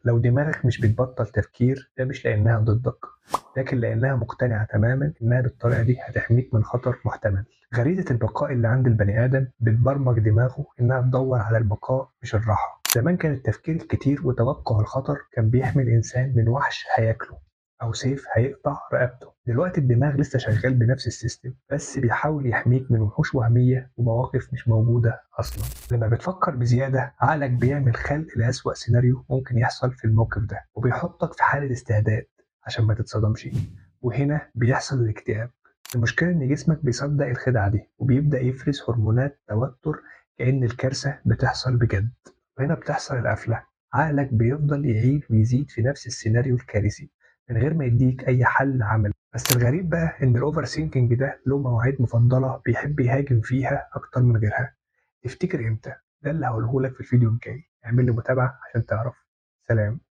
لو دماغك مش بتبطل تفكير ده مش لأنها ضدك، لكن لأنها مقتنعة تماما إنها بالطريقة دي هتحميك من خطر محتمل. غريزة البقاء اللي عند البني آدم بتبرمج دماغه إنها تدور على البقاء مش الراحة. زمان كان التفكير الكتير وتوقع الخطر كان بيحمي الإنسان من وحش هياكله أو سيف هيقطع رقبته. دلوقتي الدماغ لسه شغال بنفس السيستم، بس بيحاول يحميك من وحوش وهمية ومواقف مش موجودة أصلا. لما بتفكر بزيادة عقلك بيعمل خلق لأسوأ سيناريو ممكن يحصل في الموقف ده، وبيحطك في حالة استعداد عشان ما تتصدمش. وهنا بيحصل الاكتئاب. المشكلة إن جسمك بيصدق الخدعة دي وبيبدأ يفرز هرمونات توتر كأن الكارثة بتحصل بجد. وهنا بتحصل القفلة، عقلك بيفضل يعيد ويزيد في نفس السيناريو الكارثي من غير ما يديك أي حل عملي. بس الغريب بقى إن الأوفر سينكينج ده له مواعيد مفضلة بيحب يهاجم فيها أكتر من غيرها. تفتكر إمتى؟ ده اللي هقوله لك في الفيديو الجاي. اعمل لي متابعة عشان تعرف. سلام.